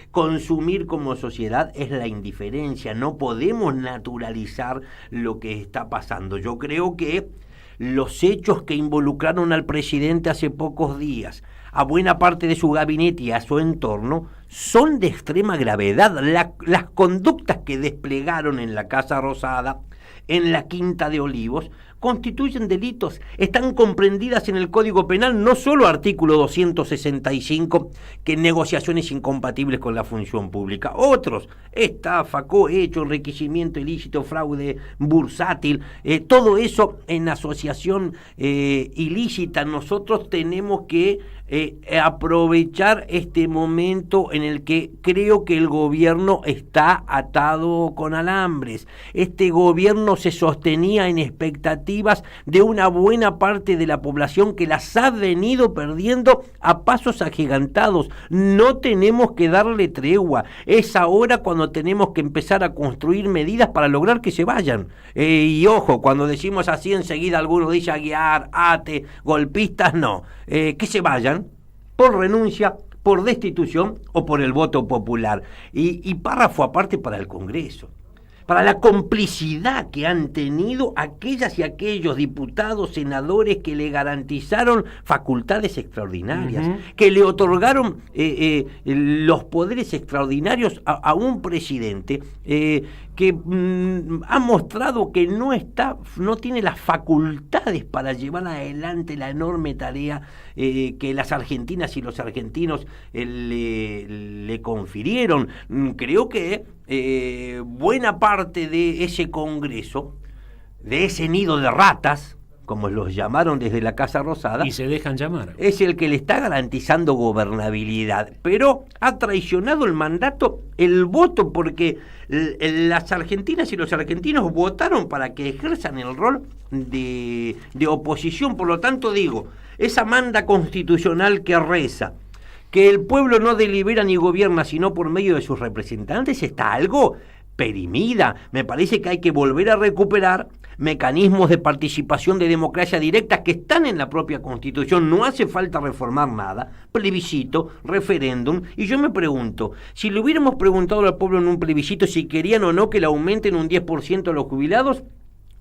consumir como sociedad es la indiferencia. No podemos naturalizar lo que está pasando. Yo creo que los hechos que involucraron al presidente hace pocos días, a buena parte de su gabinete y a su entorno, son de extrema gravedad. Las conductas que desplegaron en la Casa Rosada, en la Quinta de Olivos, constituyen delitos, están comprendidas en el Código Penal, no solo artículo 265, que negociaciones incompatibles con la función pública, otros, estafa, cohecho, enriquecimiento ilícito, fraude bursátil, todo eso en asociación ilícita. Nosotros tenemos que aprovechar este momento en el que creo que el gobierno está atado con alambres. Este gobierno se sostenía en expectativas de una buena parte de la población que las ha venido perdiendo a pasos agigantados. No tenemos que darle tregua. Es ahora cuando tenemos que empezar a construir medidas para lograr que se vayan. Y ojo, cuando decimos así enseguida alguno dice Aguiar, Ate, golpistas, no. Que se vayan por renuncia, por destitución o por el voto popular. Y párrafo aparte para el Congreso. para la complicidad que han tenido aquellas y aquellos diputados, senadores que le garantizaron facultades extraordinarias, que le otorgaron los poderes extraordinarios a un presidente que ha mostrado que no tiene las facultades para llevar adelante la enorme tarea que las argentinas y los argentinos le confirieron. Creo que buena parte de ese Congreso, de ese nido de ratas, como los llamaron desde la Casa Rosada, y se dejan llamar, es el que le está garantizando gobernabilidad, pero ha traicionado el mandato, el voto, porque las argentinas y los argentinos votaron para que ejerzan el rol de oposición. Por lo tanto, digo, esa manda constitucional que reza que el pueblo no delibera ni gobierna sino por medio de sus representantes está algo perimida. Me parece que hay que volver a recuperar mecanismos de participación de democracia directa que están en la propia Constitución. No hace falta reformar nada, plebiscito, referéndum. Y yo me pregunto, si le hubiéramos preguntado al pueblo en un plebiscito si querían o no que le aumenten un 10% a los jubilados,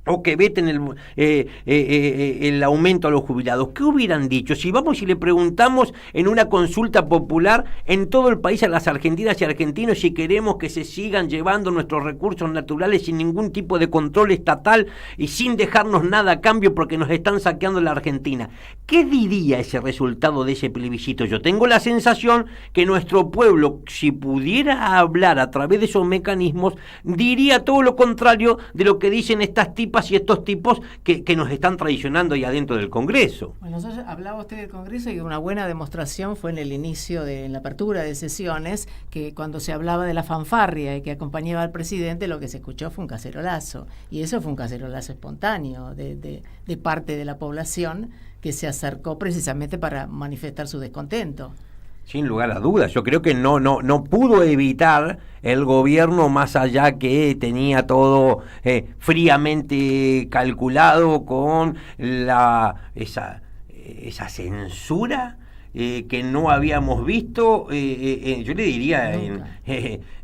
o que veten el aumento a los jubilados, ¿qué hubieran dicho? Si vamos y le preguntamos en una consulta popular en todo el país a las argentinas y argentinos si queremos que se sigan llevando nuestros recursos naturales sin ningún tipo de control estatal y sin dejarnos nada a cambio porque nos están saqueando la Argentina, ¿qué diría ese resultado de ese plebiscito? Yo tengo la sensación que nuestro pueblo, si pudiera hablar a través de esos mecanismos, diría todo lo contrario de lo que dicen estas tipas y estos tipos que nos están traicionando ahí adentro del Congreso. Bueno, hablaba usted del Congreso y una buena demostración fue en el inicio, en la apertura de sesiones, que cuando se hablaba de la fanfarria y que acompañaba al presidente, lo que se escuchó fue un cacerolazo. Y eso fue un cacerolazo espontáneo de parte de la población que se acercó precisamente para manifestar su descontento. Sin lugar a dudas, yo creo que no pudo evitar el gobierno, más allá que tenía todo fríamente calculado con esa censura que no habíamos visto, yo le diría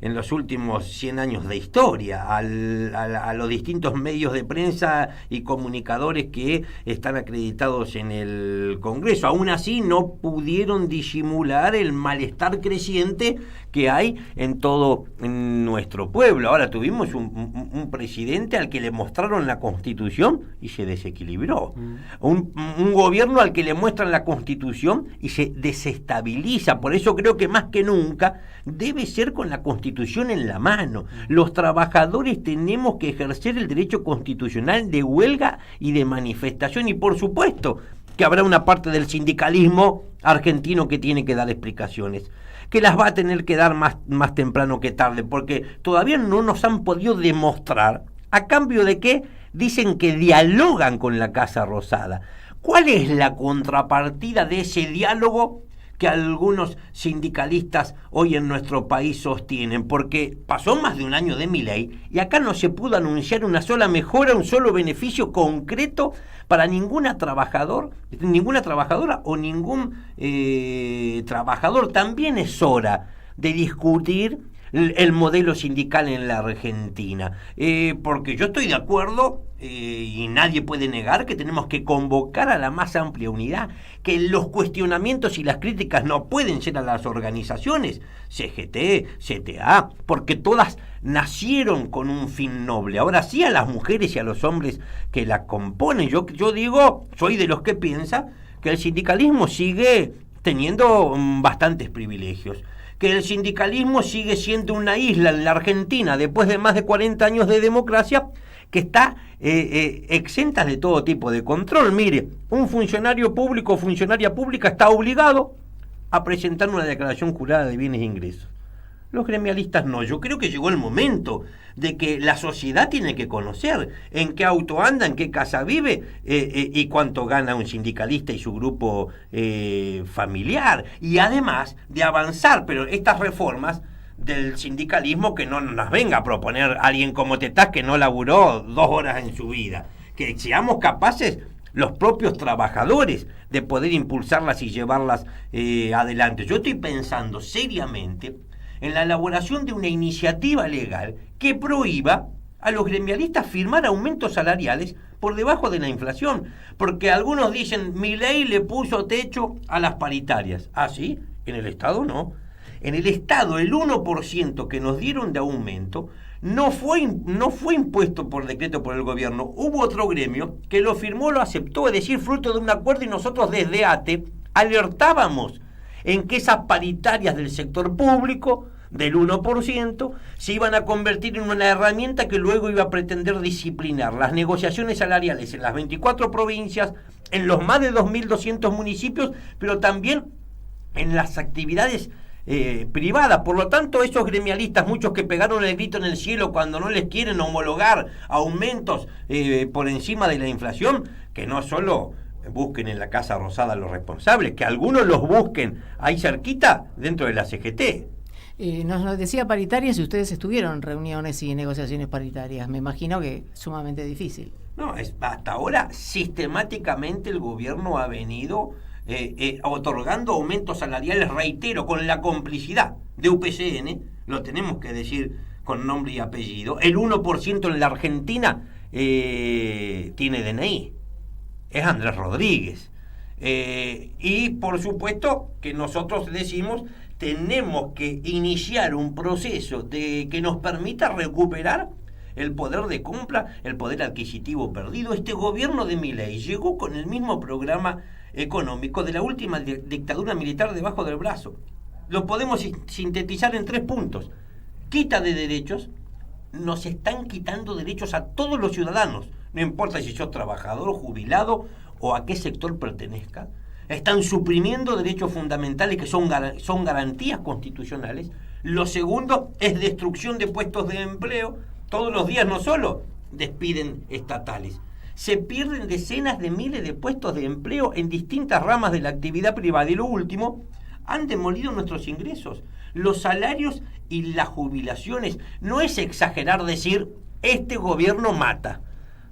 en los últimos 100 años de historia, a los distintos medios de prensa y comunicadores que están acreditados en el Congreso. Aún así no pudieron disimular el malestar creciente que hay en todo nuestro pueblo. Ahora tuvimos un presidente al que le mostraron la Constitución y se desequilibró. Un gobierno al que le muestran la Constitución y se desestabiliza. Por eso creo que más que nunca debe ser con la Constitución en la mano. Los trabajadores tenemos que ejercer el derecho constitucional de huelga y de manifestación, y por supuesto que habrá una parte del sindicalismo argentino que tiene que dar explicaciones, que las va a tener que dar más temprano que tarde, porque todavía no nos han podido demostrar a cambio de que dicen que dialogan con la Casa Rosada. ¿Cuál es la contrapartida de ese diálogo que algunos sindicalistas hoy en nuestro país sostienen? Porque pasó más de un año de Milei y acá no se pudo anunciar una sola mejora, un solo beneficio concreto para ninguna trabajadora o ningún trabajador. También es hora de discutir el modelo sindical en la Argentina, porque yo estoy de acuerdo y nadie puede negar que tenemos que convocar a la más amplia unidad, que los cuestionamientos y las críticas no pueden ser a las organizaciones CGT, CTA, porque todas nacieron con un fin noble. Ahora sí, a las mujeres y a los hombres que la componen. Yo digo, soy de los que piensa que el sindicalismo sigue teniendo bastantes privilegios, que el sindicalismo sigue siendo una isla en la Argentina después de más de 40 años de democracia, que está exenta de todo tipo de control. Mire, un funcionario público o funcionaria pública está obligado a presentar una declaración jurada de bienes e ingresos. Los gremialistas no. Yo creo que llegó el momento de que la sociedad tiene que conocer en qué auto anda, en qué casa vive y cuánto gana un sindicalista y su grupo familiar. Y además de avanzar, pero estas reformas del sindicalismo que no nos venga a proponer alguien como Tetaz que no laburó 2 horas en su vida. Que seamos capaces los propios trabajadores de poder impulsarlas y llevarlas adelante. Yo estoy pensando seriamente en la elaboración de una iniciativa legal que prohíba a los gremialistas firmar aumentos salariales por debajo de la inflación, porque algunos dicen, Milei le puso techo a las paritarias. ¿Ah, sí? En el Estado no. En el Estado el 1% que nos dieron de aumento no fue impuesto por decreto por el gobierno. Hubo otro gremio que lo firmó, lo aceptó, es decir, fruto de un acuerdo, y nosotros desde ATE alertábamos en que esas paritarias del sector público del 1% se iban a convertir en una herramienta que luego iba a pretender disciplinar las negociaciones salariales en las 24 provincias, en los más de 2.200 municipios, pero también en las actividades privadas. Por lo tanto, esos gremialistas, muchos que pegaron el grito en el cielo cuando no les quieren homologar aumentos por encima de la inflación, que no solo busquen en la Casa Rosada los responsables, que algunos los busquen ahí cerquita dentro de la CGT. Nos decía paritarias, y ustedes estuvieron en reuniones y negociaciones paritarias. Me imagino que sumamente difícil. No, hasta ahora sistemáticamente el gobierno ha venido otorgando aumentos salariales, reitero, con la complicidad de UPCN, lo tenemos que decir con nombre y apellido. El 1% en la Argentina tiene DNI, es Andrés Rodríguez. Y por supuesto que nosotros decimos, tenemos que iniciar un proceso que nos permita recuperar el poder de compra, el poder adquisitivo perdido. Este gobierno de Milei llegó con el mismo programa económico de la última dictadura militar debajo del brazo. Lo podemos sintetizar en 3 puntos. Quita de derechos. Nos están quitando derechos a todos los ciudadanos, no importa si sos trabajador, jubilado o a qué sector pertenezca. Están suprimiendo derechos fundamentales que son garantías constitucionales. Lo segundo es destrucción de puestos de empleo. Todos los días no solo despiden estatales, se pierden decenas de miles de puestos de empleo en distintas ramas de la actividad privada. Y lo último, han demolido nuestros ingresos, los salarios y las jubilaciones. No es exagerar decir, este gobierno mata,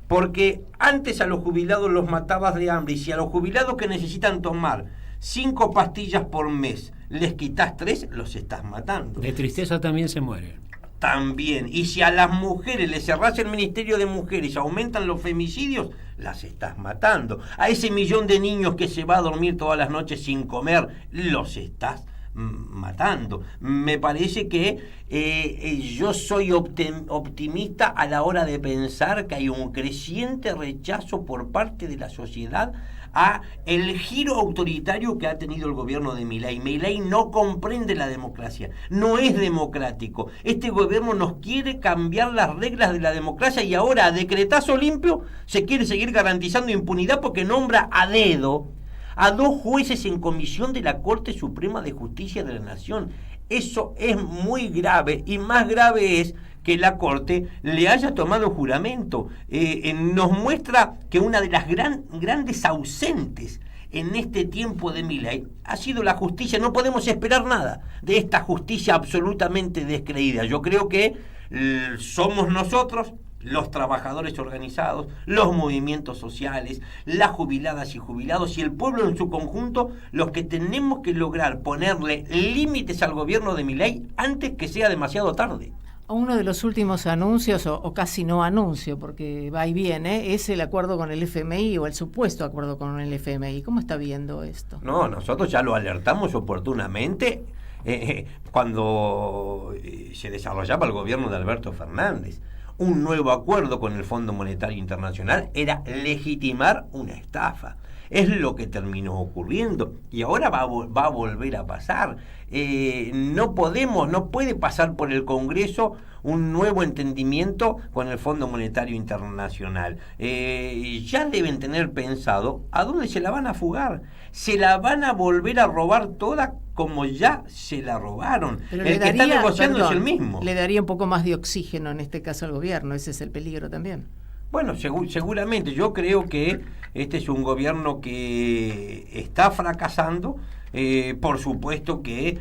porque antes a los jubilados los matabas de hambre, y si a los jubilados que necesitan tomar 5 pastillas por mes les quitas 3, los estás matando. De tristeza también se mueren. También, y si a las mujeres les cerrás el Ministerio de Mujeres, aumentan los femicidios, las estás matando. A ese 1.000.000 de niños que se va a dormir todas las noches sin comer, los estás matando. Me parece que yo soy optimista a la hora de pensar que hay un creciente rechazo por parte de la sociedad a el giro autoritario que ha tenido el gobierno de Milei. Milei no comprende la democracia, no es democrático. Este gobierno nos quiere cambiar las reglas de la democracia, y ahora a decretazo limpio se quiere seguir garantizando impunidad porque nombra a dedo a 2 jueces en comisión de la Corte Suprema de Justicia de la Nación. Eso es muy grave, y más grave es que la Corte le haya tomado juramento. Nos muestra que una de las grandes ausentes en este tiempo de Milei ha sido la justicia. No podemos esperar nada de esta justicia absolutamente descreída. Yo creo que somos nosotros, los trabajadores organizados, los movimientos sociales, las jubiladas y jubilados y el pueblo en su conjunto, los que tenemos que lograr ponerle límites al gobierno de Milei antes que sea demasiado tarde. Uno de los últimos anuncios, o casi no anuncio, porque va y viene, es el acuerdo con el FMI, o el supuesto acuerdo con el FMI. ¿Cómo está viendo esto? No, nosotros ya lo alertamos oportunamente cuando se desarrollaba el gobierno de Alberto Fernández. Un nuevo acuerdo con el Fondo Monetario Internacional era legitimar una estafa. Es lo que terminó ocurriendo, y ahora va a volver a pasar. No puede pasar por el Congreso un nuevo entendimiento con el Fondo Monetario Internacional. Ya deben tener pensado a dónde se la van a fugar. Se la van a volver a robar toda como ya se la robaron. Pero el que está negociando es el mismo. Le daría un poco más de oxígeno en este caso al gobierno, ese es el peligro también. Bueno, seguramente. Yo creo que este es un gobierno que está fracasando Por supuesto que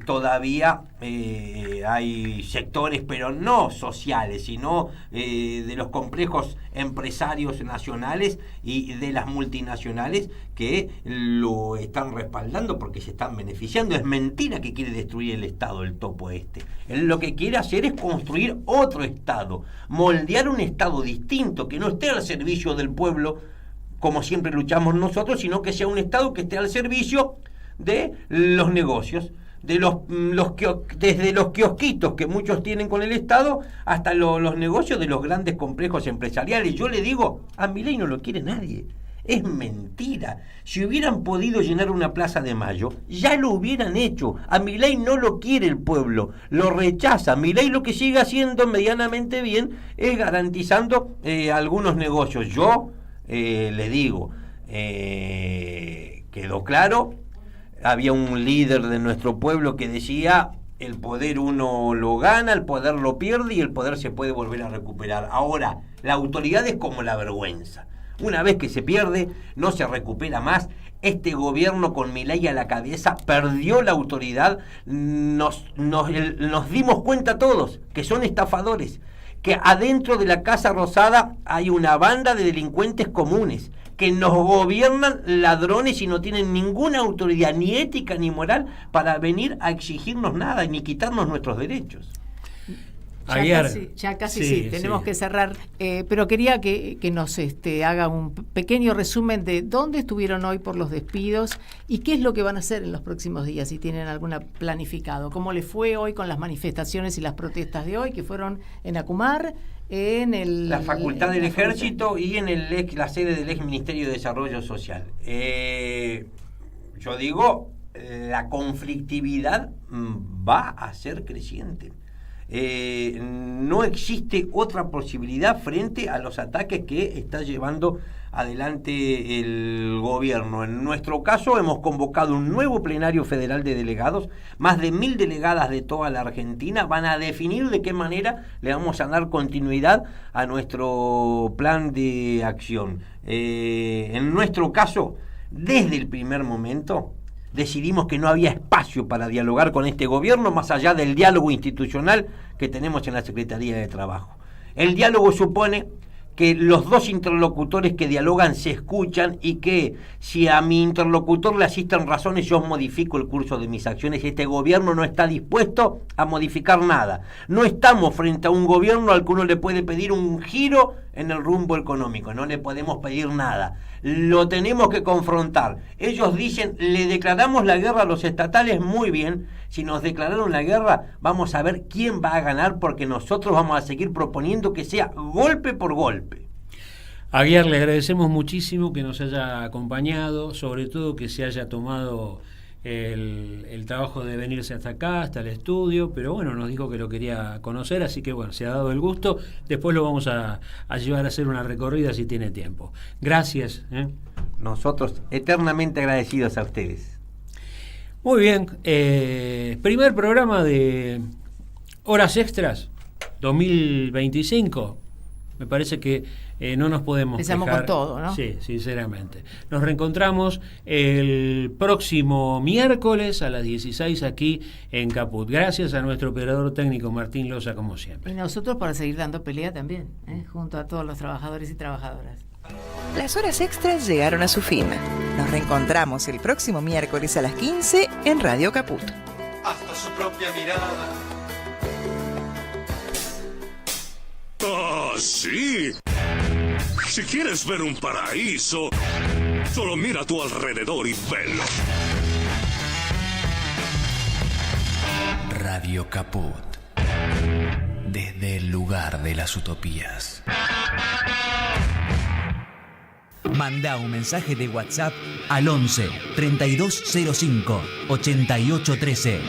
todavía hay sectores, pero no sociales, sino de los complejos empresarios nacionales y de las multinacionales que lo están respaldando porque se están beneficiando. Es mentira que quiere destruir el Estado, el topo este. Él lo que quiere hacer es construir otro Estado, moldear un Estado distinto, que no esté al servicio del pueblo, como siempre luchamos nosotros, sino que sea un Estado que esté al servicio de los negocios, de desde los kiosquitos que muchos tienen con el Estado hasta los negocios de los grandes complejos empresariales. Yo le digo, a Milei no lo quiere nadie. Es mentira. Si hubieran podido llenar una Plaza de Mayo, ya lo hubieran hecho. A Milei no lo quiere el pueblo, lo rechaza. Milei lo que sigue haciendo medianamente bien es garantizando algunos negocios. Yo le digo, quedó claro. Había un líder de nuestro pueblo que decía: el poder uno lo gana, el poder lo pierde y el poder se puede volver a recuperar. Ahora, la autoridad es como la vergüenza. Una vez que se pierde, no se recupera más. Este gobierno con Milei a la cabeza perdió la autoridad. Nos dimos cuenta todos que son estafadores, que adentro de la Casa Rosada hay una banda de delincuentes comunes, que nos gobiernan ladrones y no tienen ninguna autoridad, ni ética ni moral, para venir a exigirnos nada, ni quitarnos nuestros derechos. Ya casi sí, tenemos que cerrar, pero quería que nos haga un pequeño resumen de dónde estuvieron hoy por los despidos y qué es lo que van a hacer en los próximos días, si tienen alguna planificado. ¿Cómo les fue hoy con las manifestaciones y las protestas de hoy, que fueron en Acumar, en la Facultad del Ejército y en la sede del ex Ministerio de Desarrollo Social? Yo digo, la conflictividad va a ser creciente. No existe otra posibilidad frente a los ataques que está llevando adelante el gobierno. En nuestro caso hemos convocado un nuevo plenario federal de delegados. Más de 1000 delegadas de toda la Argentina van a definir de qué manera le vamos a dar continuidad a nuestro plan de acción. En nuestro caso, desde el primer momento decidimos que no había espacio para dialogar con este gobierno más allá del diálogo institucional que tenemos en la Secretaría de Trabajo. El diálogo supone que los dos interlocutores que dialogan se escuchan y que si a mi interlocutor le asisten razones, yo modifico el curso de mis acciones. Este gobierno no está dispuesto a modificar nada. No estamos frente a un gobierno al que uno le puede pedir un giro en el rumbo económico. No le podemos pedir nada. Lo tenemos que confrontar. Ellos dicen, le declaramos la guerra a los estatales. Muy bien. Si nos declararon la guerra, vamos a ver quién va a ganar, porque nosotros vamos a seguir proponiendo que sea golpe por golpe. Aguiar, le agradecemos muchísimo que nos haya acompañado, sobre todo que se haya tomado el trabajo de venirse hasta acá, hasta el estudio, pero bueno, nos dijo que lo quería conocer, así que bueno, se ha dado el gusto. Después lo vamos a llevar a hacer una recorrida si tiene tiempo. Gracias. Nosotros eternamente agradecidos a ustedes. Muy bien, primer programa de Horas Extras 2025. Me parece que no nos podemos empezamos quejar. Con todo, ¿no? Sí, sinceramente. Nos reencontramos el próximo miércoles a las 16 aquí en Caput. Gracias a nuestro operador técnico Martín Loza, como siempre. Y nosotros para seguir dando pelea también, junto a todos los trabajadores y trabajadoras. Las horas extras llegaron a su fin. Nos reencontramos el próximo miércoles a las 15 en Radio Caput. Hasta su propia mirada. ¡Ah, sí! Si quieres ver un paraíso, solo mira a tu alrededor y velo. Radio Caput. Desde el lugar de las utopías. Manda un mensaje de WhatsApp al 11 3205 8813.